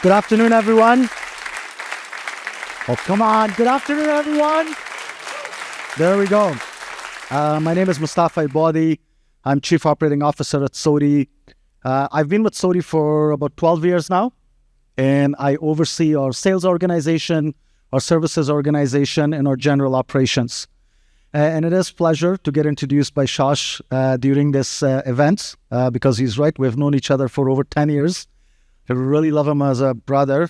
Good afternoon, everyone. Oh, come on. Good afternoon, everyone. There we go. My name is Mustafa Ebadi. I'm Chief Operating Officer at SOTI. I've been with SOTI for about 12 years now, and I oversee our sales organization, our services organization, and our general operations. And it is a pleasure to get introduced by Shash during this event because he's right. We've known each other for over 10 years. I really love him as a brother.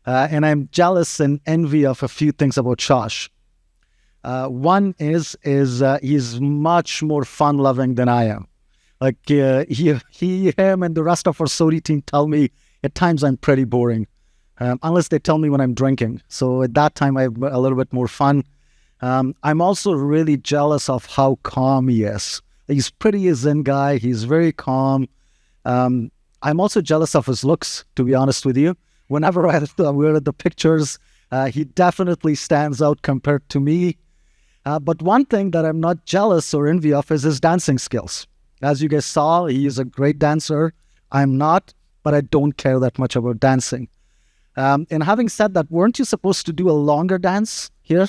And I'm jealous and envy of a few things about Shash. One is he's much more fun-loving than I am. Like him and the rest of our SOTI team tell me at times I'm pretty boring, unless they tell me when I'm drinking. So at that time, I have a little bit more fun. I'm also really jealous of how calm he is. He's pretty zen guy. He's very calm. I'm also jealous of his looks, to be honest with you. Whenever we're at the pictures, he definitely stands out compared to me. But one thing that I'm not jealous or envy of is his dancing skills. As you guys saw, he is a great dancer. I'm not, but I don't care that much about dancing. And having said that, weren't you supposed to do a longer dance here?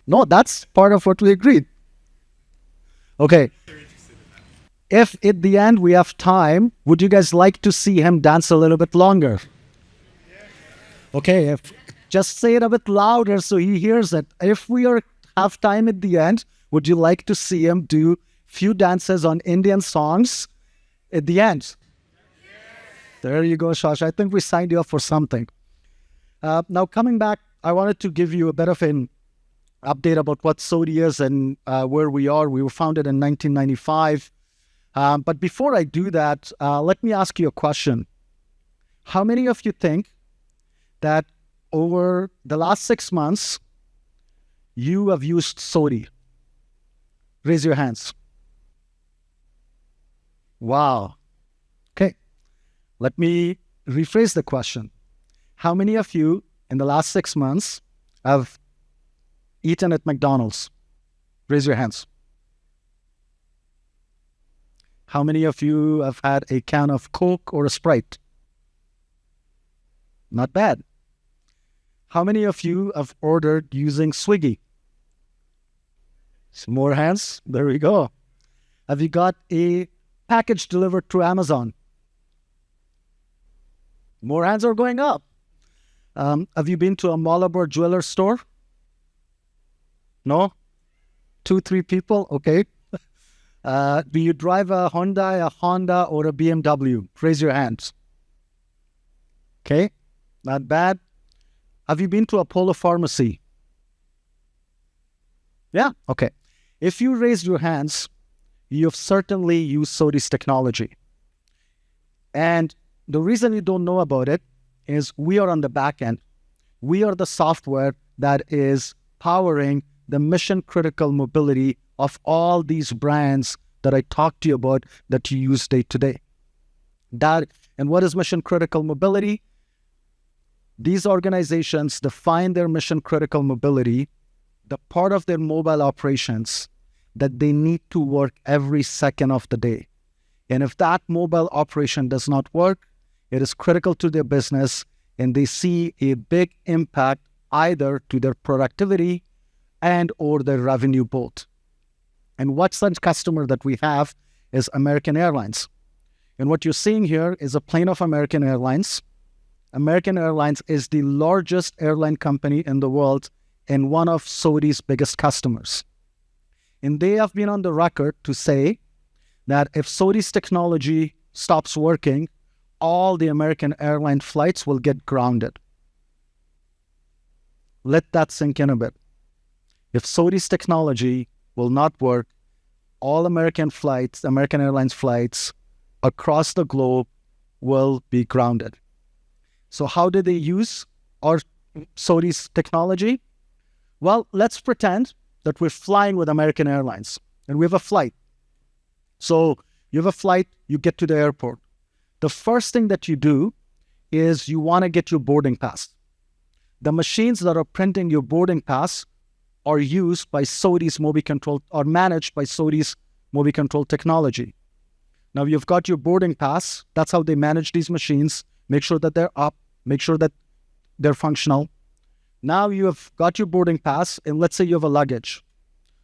No, that's part of what we agreed. Okay. If at the end we have time, would you guys like to see him dance a little bit longer? Okay, just say it a bit louder so he hears it. If we have time at the end, would you like to see him do few dances on Indian songs at the end? Yes. There you go, Shash. I think we signed you up for something. Now, coming back, I wanted to give you a bit of an update about what SOTI is and where we are. We were founded in 1995. But before I do that, let me ask you a question. How many of you think that over the last 6 months, you have used SOTI? Raise your hands. Wow. Okay. Let me rephrase the question. How many of you in the last 6 months have eaten at McDonald's? Raise your hands. How many of you have had a can of Coke or a Sprite? Not bad. How many of you have ordered using Swiggy? Some more hands. There we go. Have you got a package delivered through Amazon? More hands are going up. Have you been to a Malabar jeweler store? No? 2, 3 people? Okay. Do you drive a Honda, or a BMW? Raise your hands. Okay. Not bad. Have you been to a Polo pharmacy? Yeah. Okay. If you raised your hands, you have certainly used SOTI's technology. And the reason you don't know about it is we are on the back end. We are the software that is powering the mission-critical mobility of all these brands that I talked to you about that you use day to day. And what is mission-critical mobility? These organizations define their mission-critical mobility, the part of their mobile operations that they need to work every second of the day. And if that mobile operation does not work, it is critical to their business, and they see a big impact either to their productivity and or their revenue both. And what such customer that we have is American Airlines. And what you're seeing here is a plane of American Airlines. American Airlines is the largest airline company in the world and one of SOTI's biggest customers. And they have been on the record to say that if SOTI's technology stops working, all the American airline flights will get grounded. Let that sink in a bit. If SOTI's technology will not work, all American Airlines flights across the globe will be grounded. So how do they use our SOTI's technology? Well, let's pretend that we're flying with American Airlines and we have a flight. So you have a flight, you get to the airport. The first thing that you do is you want to get your boarding pass. The machines that are printing your boarding pass are used by SOTI's Mobi Control or managed by SOTI's Mobi Control technology. Now you've got your boarding pass. That's how they manage these machines. make sure that they're up, make sure that they're functional. Now you have got your boarding pass, and let's say you have a luggage.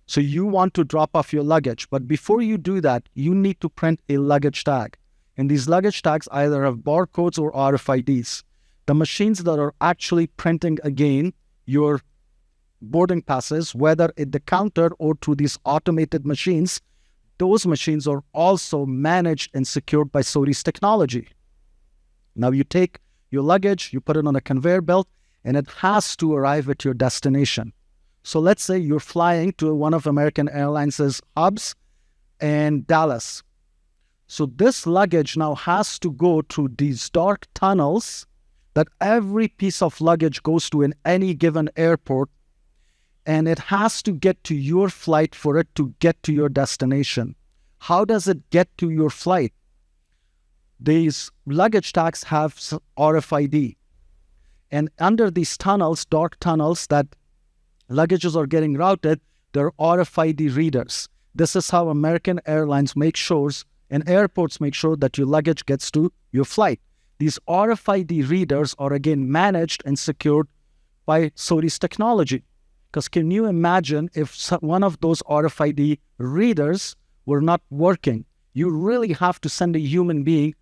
So you want to drop off your luggage, but before you do that, you need to print a luggage tag. And these luggage tags either have barcodes or RFIDs. The machines that are actually printing again your boarding passes, whether at the counter or through these automated machines, those machines are also managed and secured by SOTI's technology. Now you take your luggage, you put it on a conveyor belt, and it has to arrive at your destination. So let's say you're flying to one of American Airlines' hubs in Dallas. So this luggage now has to go through these dark tunnels that every piece of luggage goes to in any given airport, and it has to get to your flight for it to get to your destination. How does it get to your flight? These luggage tags have RFID. And under these tunnels, dark tunnels that luggages are getting routed, there are RFID readers. This is how American Airlines make sure and airports make sure that your luggage gets to your flight. These RFID readers are again managed and secured by SOTI's technology. Because can you imagine if one of those RFID readers were not working? You really have to send a human being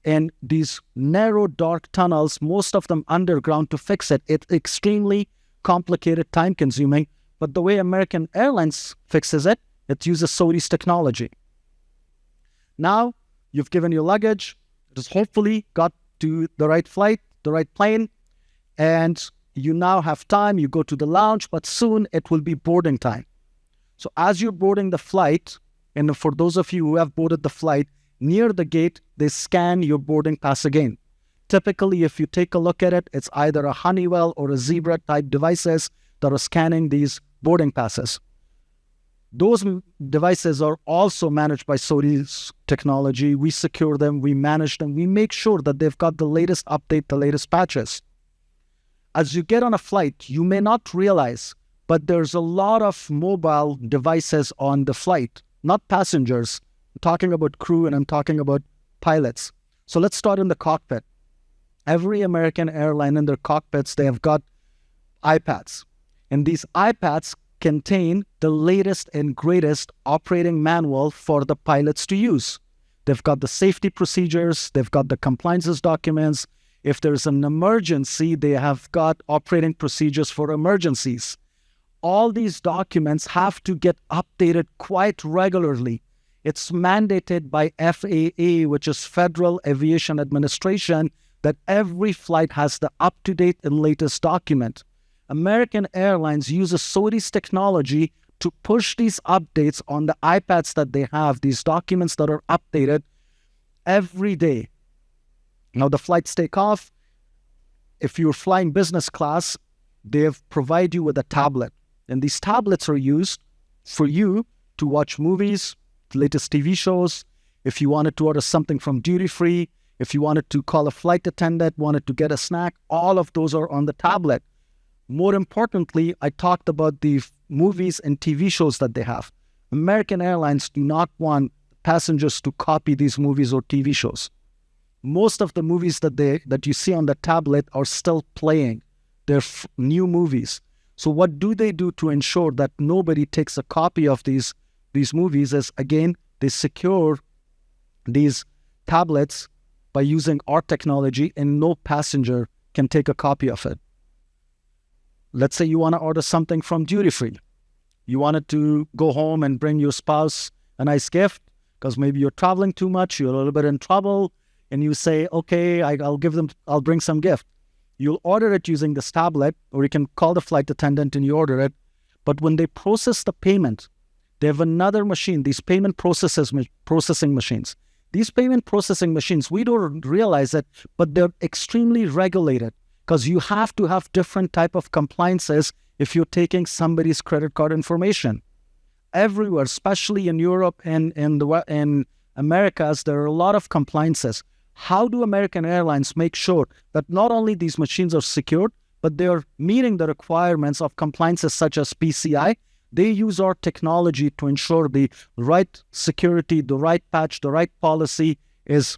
in these narrow, dark tunnels, most of them underground, to fix it. It's extremely complicated, time-consuming. But the way American Airlines fixes it, it uses SOTI's technology. Now, you've given your luggage. It has hopefully got to the right flight, the right plane, and you now have time. You go to the lounge, but soon it will be boarding time. So as you're boarding the flight, and for those of you who have boarded the flight, near the gate, they scan your boarding pass again. Typically, if you take a look at it, it's either a Honeywell or a Zebra type devices that are scanning these boarding passes. Those devices are also managed by SOTI's technology. We secure them, we manage them, we make sure that they've got the latest update, the latest patches. As you get on a flight, you may not realize, but there's a lot of mobile devices on the flight, not passengers. I'm talking about crew and I'm talking about pilots. So let's start in the cockpit. Every American airline in their cockpits, they have got iPads. And these iPads contain the latest and greatest operating manual for the pilots to use. They've got the safety procedures, they've got the compliances documents. If there's an emergency, they have got operating procedures for emergencies. All these documents have to get updated quite regularly. It's mandated by FAA, which is Federal Aviation Administration, that every flight has the up-to-date and latest document. American Airlines uses SOTI's technology to push these updates on the iPads that they have, these documents that are updated every day. Now, the flights take off. If you're flying business class, they provide you with a tablet. And these tablets are used for you to watch movies, the latest TV shows. If you wanted to order something from duty-free, if you wanted to call a flight attendant, wanted to get a snack, all of those are on the tablet. More importantly, I talked about the movies and TV shows that they have. American Airlines do not want passengers to copy these movies or TV shows. Most of the movies that you see on the tablet are still playing. They're new movies. So what do they do to ensure that nobody takes a copy of these movies is, again, they secure these tablets by using our technology, and no passenger can take a copy of it. Let's say you want to order something from duty-free. You wanted to go home and bring your spouse a nice gift because maybe you're traveling too much, you're a little bit in trouble, and you say, okay, I'll bring some gift. You'll order it using this tablet, or you can call the flight attendant and you order it. But when they process the payment, they have another machine, these payment processing machines. These payment processing machines, we don't realize it, but they're extremely regulated because you have to have different type of compliances if you're taking somebody's credit card information. Everywhere, especially in Europe and in Americas, there are a lot of compliances. How do American Airlines make sure that not only these machines are secured, but they are meeting the requirements of compliances such as PCI? They use our technology to ensure the right security, the right patch, the right policy is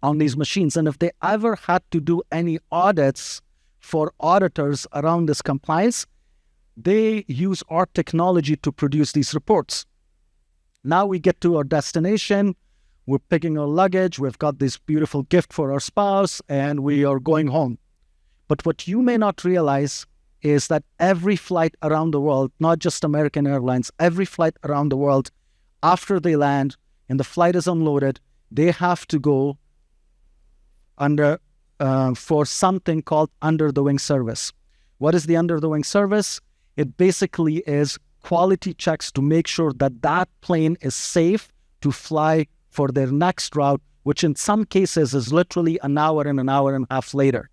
on these machines. And if they ever had to do any audits for auditors around this compliance, they use our technology to produce these reports. Now we get to our destination, we're picking our luggage, we've got this beautiful gift for our spouse, and we are going home. But what you may not realize is that every flight around the world, not just American Airlines, every flight around the world, after they land and the flight is unloaded, they have to go under for something called under-the-wing service. What is the under-the-wing service? It basically is quality checks to make sure that that plane is safe to fly for their next route, which in some cases is literally an hour and a half later.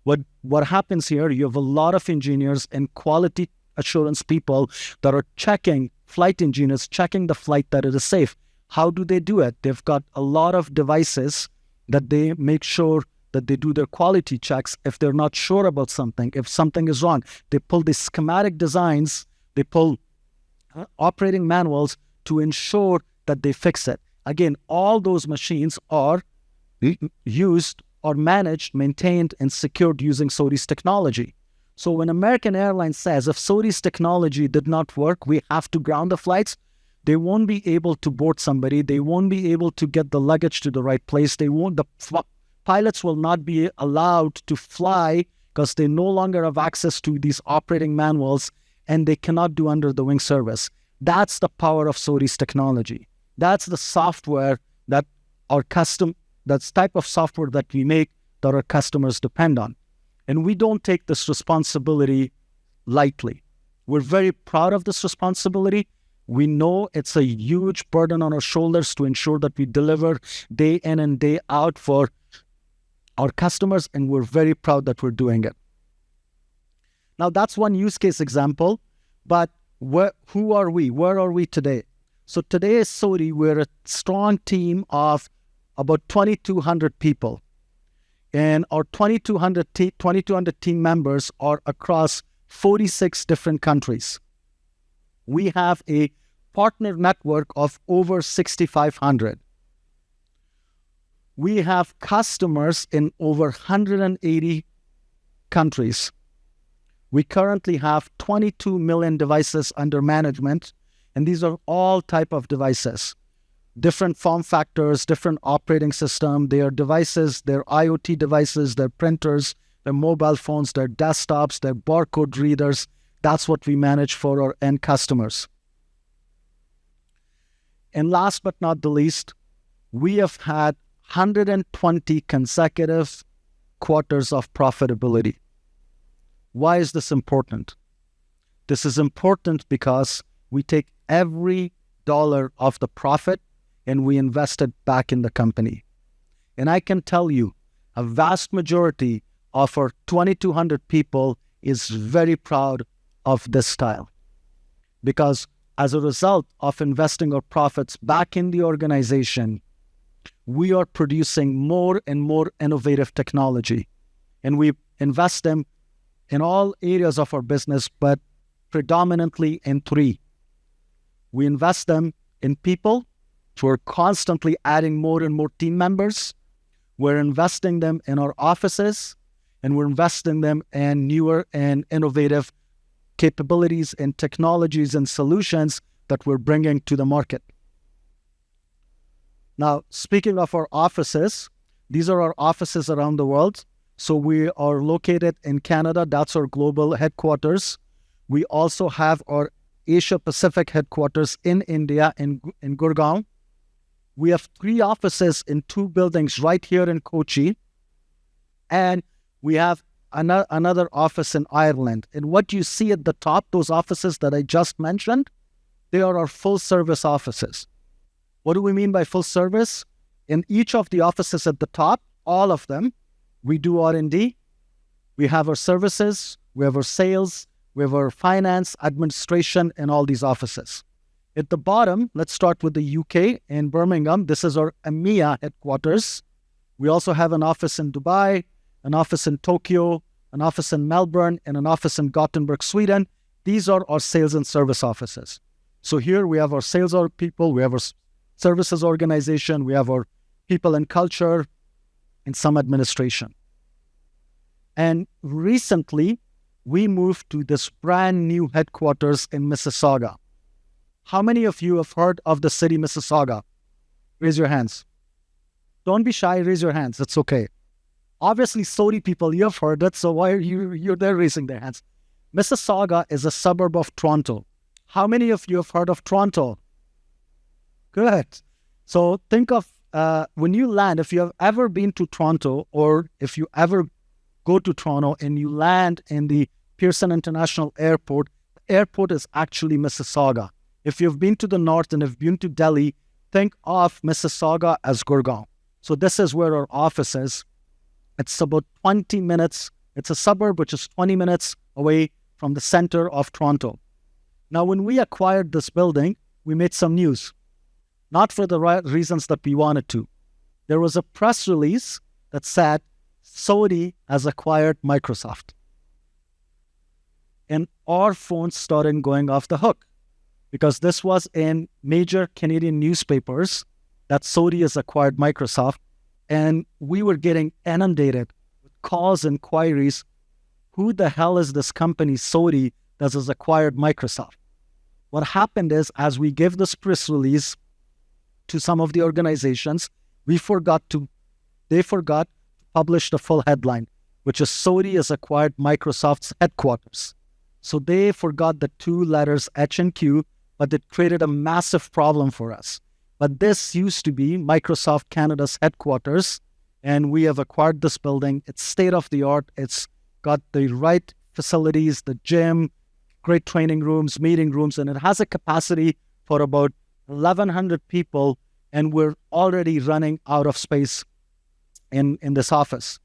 What happens here, you have a lot of engineers and quality assurance people that are checking, flight engineers checking the flight that it is safe. How do they do it? They've got a lot of devices that they make sure that they do their quality checks. If they're not sure about something, if something is wrong, they pull the schematic designs, they pull operating manuals to ensure that they fix it. Again, all those machines are used or managed, maintained, and secured using SOTI's technology. So when American Airlines says, if SOTI's technology did not work, we have to ground the flights, they won't be able to board somebody. They won't be able to get the luggage to the right place. The pilots will not be allowed to fly because they no longer have access to these operating manuals, and they cannot do under-the-wing service. That's the power of SOTI's technology. That's the software that that's type of software that we make that our customers depend on. And we don't take this responsibility lightly. We're very proud of this responsibility. We know it's a huge burden on our shoulders to ensure that we deliver day in and day out for our customers, and we're very proud that we're doing it. Now, that's one use case example, but who are we? Where are we today? So today at SOTI, we're a strong team of about 2,200 people. And our 2,200 team members are across 46 different countries. We have a partner network of over 6,500. We have customers in over 180 countries. We currently have 22 million devices under management, and these are all type of devices. Different form factors, different operating system. They are devices, they're IoT devices, they're printers, they're mobile phones, they're desktops, they're barcode readers. That's what we manage for our end customers. And last but not the least, we have had 120 consecutive quarters of profitability. Why is this important? This is important because we take every dollar of the profit and we invest it back in the company. And I can tell you, a vast majority of our 2,200 people is very proud of this style. Because as a result of investing our profits back in the organization, we are producing more and more innovative technology. And we invest them in all areas of our business, but predominantly in three. We invest them in people. We're constantly adding more and more team members. We're investing them in our offices, and we're investing them in newer and innovative capabilities and technologies and solutions that we're bringing to the market. Now, speaking of our offices, these are our offices around the world. So we are located in Canada. That's our global headquarters. We also have our Asia Pacific headquarters in India, in Gurgaon. We have 3 offices in 2 buildings right here in Kochi. And we have another office in Ireland. And what you see at the top, those offices that I just mentioned, they are our full service offices. What do we mean by full service? In each of the offices at the top, all of them, we do R&D, we have our services, we have our sales, we have our finance, administration, and all these offices. At the bottom, let's start with the UK in Birmingham. This is our EMEA headquarters. We also have an office in Dubai, an office in Tokyo, an office in Melbourne, and an office in Gothenburg, Sweden. These are our sales and service offices. So here we have our sales people, we have our services organization, we have our people and culture, in some administration. And recently, we moved to this brand new headquarters in Mississauga. How many of you have heard of the city Mississauga? Raise your hands. Don't be shy, raise your hands. It's okay. Obviously, SOTI people, you have heard it, so why are you're there raising their hands? Mississauga is a suburb of Toronto. How many of you have heard of Toronto? Good. So think of when you land, if you have ever been to Toronto, or if you ever go to Toronto and you land in the Pearson International Airport, the airport is actually Mississauga. If you've been to the north and have been to Delhi, think of Mississauga as Gurgaon. So this is where our office is. It's about 20 minutes. It's a suburb which is 20 minutes away from the center of Toronto. Now, when we acquired this building, we made some news. Not for the right reasons that we wanted to. There was a press release that said SOTI has acquired Microsoft. And our phones started going off the hook because this was in major Canadian newspapers that SOTI has acquired Microsoft. And we were getting inundated with calls and queries. Who the hell is this company SOTI that has acquired Microsoft? What happened is, as we gave this press release to some of the organizations, they forgot to publish the full headline, which is SOTI has acquired Microsoft's headquarters. So they forgot the two letters H and Q, but it created a massive problem for us. But this used to be Microsoft Canada's headquarters, and we have acquired this building. It's state-of-the-art. It's got the right facilities, the gym, great training rooms, meeting rooms, and it has a capacity for about 1,100 people, and we're already running out of space in this office.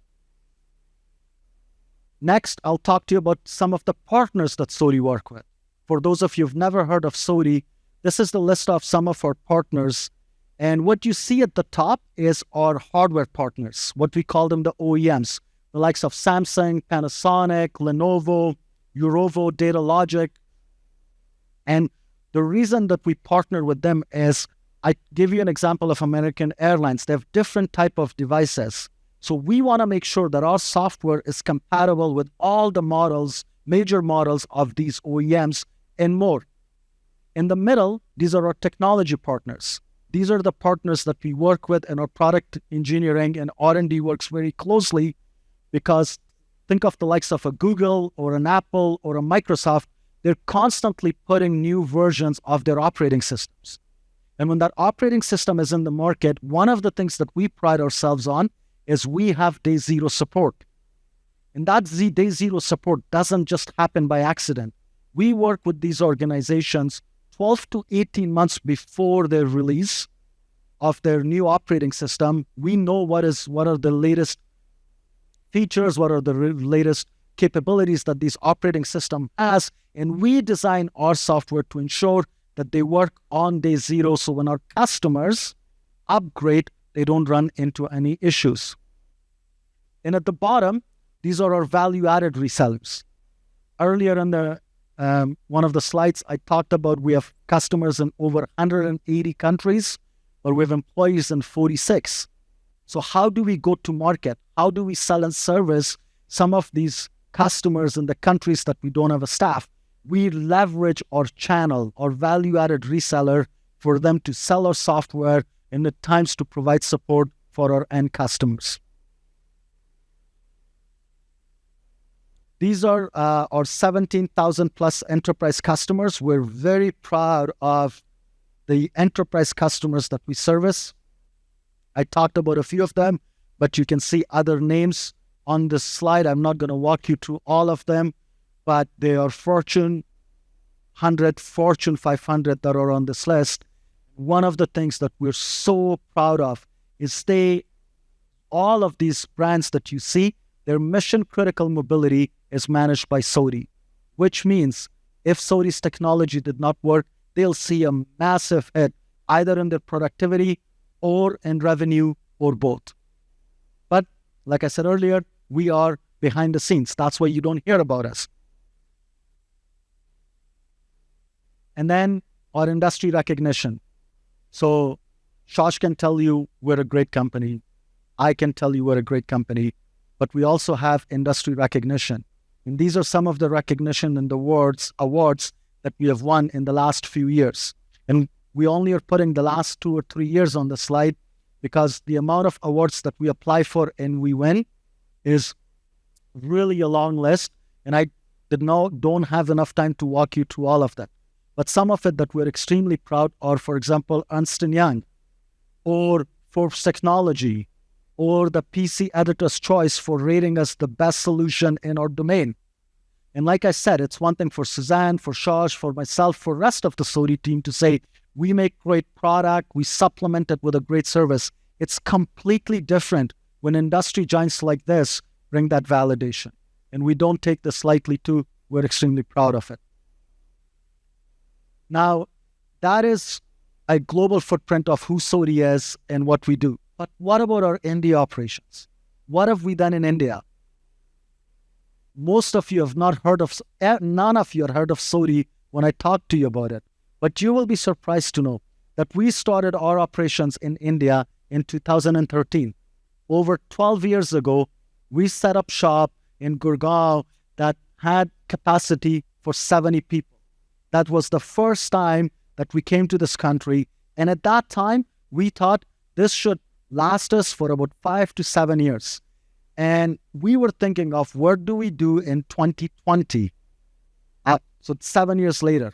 Next, I'll talk to you about some of the partners that SOTI work with. For those of you who've never heard of SOTI, this is the list of some of our partners. And what you see at the top is our hardware partners, what we call them the OEMs, the likes of Samsung, Panasonic, Lenovo, Eurovo, Datalogic. And the reason that we partner with them is, I give you an example of American Airlines. They have different type of devices. So we want to make sure that our software is compatible with all the models, major models of these OEMs and more. In the middle, these are our technology partners. These are the partners that we work with, and our product engineering and R&D works very closely, because think of the likes of a Google or an Apple or a Microsoft. They're constantly putting new versions of their operating systems. And when that operating system is in the market, one of the things that we pride ourselves on is we have day zero support. And that day zero support doesn't just happen by accident. We work with these organizations 12 to 18 months before their release of their new operating system. We know what are the latest features, what are the latest capabilities that this operating system has, and we design our software to ensure that they work on day zero, so when our customers upgrade, they don't run into any issues. And at the bottom, these are our value-added resellers. Earlier in the one of the slides, I talked about we have customers in over 180 countries, but we have employees in 46. So how do we go to market? How do we sell and service some of these customers in the countries that we don't have a staff? We leverage our channel, our value-added reseller, for them to sell our software and at times to provide support for our end customers. These are our 17,000 plus enterprise customers. We're very proud of the enterprise customers that we service. I talked about a few of them, but you can see other names on this slide. I'm not going to walk you through all of them, but they are Fortune 100, Fortune 500 that are on this list. One of the things that we're so proud of is all of these brands that you see, their mission-critical mobility is managed by SOTI, which means if SOTI's technology did not work, they'll see a massive hit either in their productivity or in revenue or both. But like I said earlier, we are behind the scenes. That's why you don't hear about us. And then our industry recognition. So Shosh can tell you we're a great company. I can tell you we're a great company, but we also have industry recognition. And these are some of the recognition and awards that we have won in the last few years. And we only are putting the last 2 or 3 years on the slide because the amount of awards that we apply for and we win is really a long list. And I don't have enough time to walk you through all of that. But some of it that we're extremely proud are, for example, Ernst & Young or Forbes Technology or the PC Editor's Choice for rating us the best solution in our domain. And like I said, it's one thing for Suzanne, for Shaj, for myself, for the rest of the SOTI team to say, we make great product, we supplement it with a great service. It's completely different when industry giants like this bring that validation. And we don't take this lightly too. We're extremely proud of it. Now, that is a global footprint of who SOTI is and what we do. But what about our India operations? What have we done in India? Most of you have not heard of, none of you have heard of SOTI when I talk to you about it. But you will be surprised to know that we started our operations in India in 2013. Over 12 years ago, we set up shop in Gurgaon that had capacity for 70 people. That was the first time that we came to this country. And at that time, we thought this should last us for about 5 to 7 years. And we were thinking of what do we do in 2020? So 7 years later.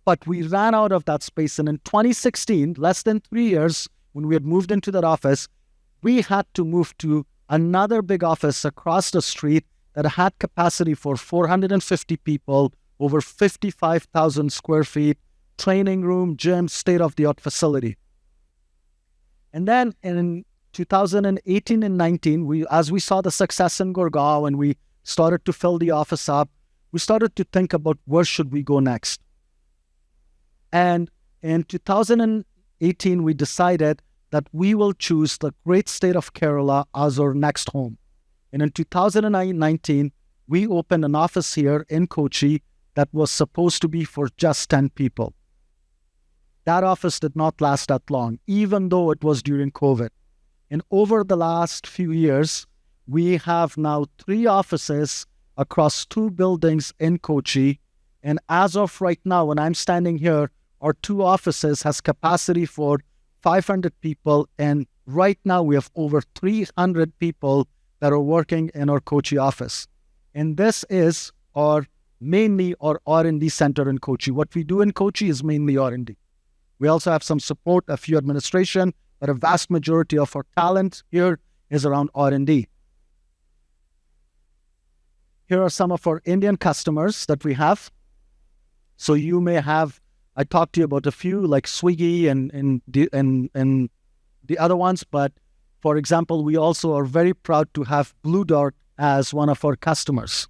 But we ran out of that space. And in 2016, less than 3 years, when we had moved into that office, we had to move to another big office across the street that had capacity for 450 people, over 55,000 square feet, training room, gym, state-of-the-art facility. And then in 2018 and 19, as we saw the success in Gurgaon and we started to fill the office up, we started to think about where should we go next. And in 2018, we decided that we will choose the great state of Kerala as our next home. And in 2019, we opened an office here in Kochi that was supposed to be for just 10 people. That office did not last that long, even though it was during COVID. And over the last few years, we have now 3 offices across 2 buildings in Kochi. And as of right now, when I'm standing here, our 2 offices has capacity for 500 people. And right now we have over 300 people that are working in our Kochi office. And this is mainly our R&D center in Kochi. What we do in Kochi is mainly R&D. We also have some support, a few administration, but a vast majority of our talent here is around R&D. Here are some of our Indian customers that we have. So you may have, I talked to you about a few like Swiggy and the other ones, but for example, we also are very proud to have Blue Dart as one of our customers.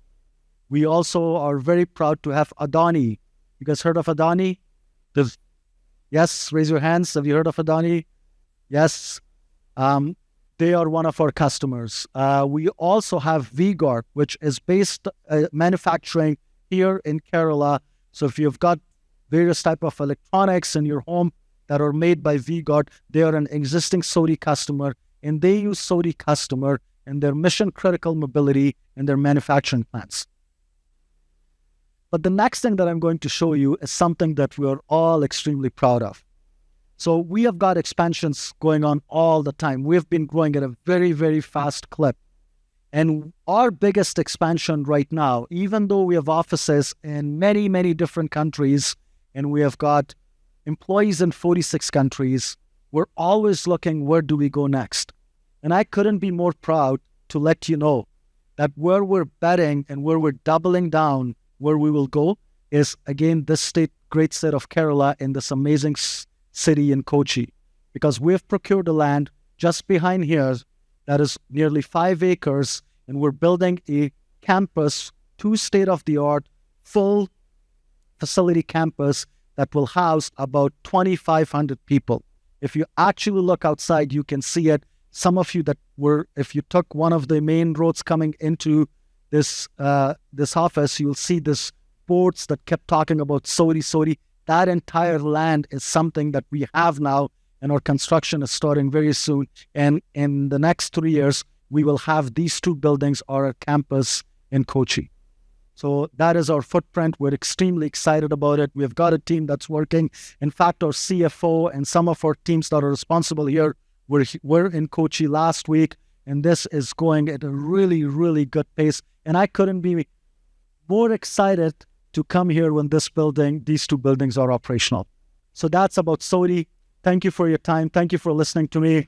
We also are very proud to have Adani. You guys heard of Adani? Yes, raise your hands. Have you heard of Adani? Yes. They are one of our customers. We also have V-Guard, which is based manufacturing here in Kerala. So if you've got various type of electronics in your home that are made by V-Guard, they are an existing SOTI customer, and they use SOTI customer in their mission-critical mobility in their manufacturing plants. But the next thing that I'm going to show you is something that we are all extremely proud of. So we have got expansions going on all the time. We have been growing at a very, very fast clip. And our biggest expansion right now, even though we have offices in many, many different countries, and we have got employees in 46 countries, we're always looking, where do we go next? And I couldn't be more proud to let you know that where we're betting and where we're doubling down, where we will go is, again, this great state of Kerala in this amazing city in Kochi. Because we've procured a land just behind here that is nearly 5 acres, and we're building a campus, 2 state-of-the-art, full facility campus that will house about 2,500 people. If you actually look outside, you can see it. Some of you if you took one of the main roads coming into this office, you'll see this boards that kept talking about SOTI. That entire land is something that we have now, and our construction is starting very soon. And in the next 3 years, we will have these 2 buildings, our campus in Kochi. So that is our footprint. We're extremely excited about it. We've got a team that's working. In fact, our CFO and some of our teams that are responsible here were in Kochi last week, and this is going at a really, really good pace. And I couldn't be more excited to come here when these 2 buildings are operational. So that's about SOTI. Thank you for your time. Thank you for listening to me.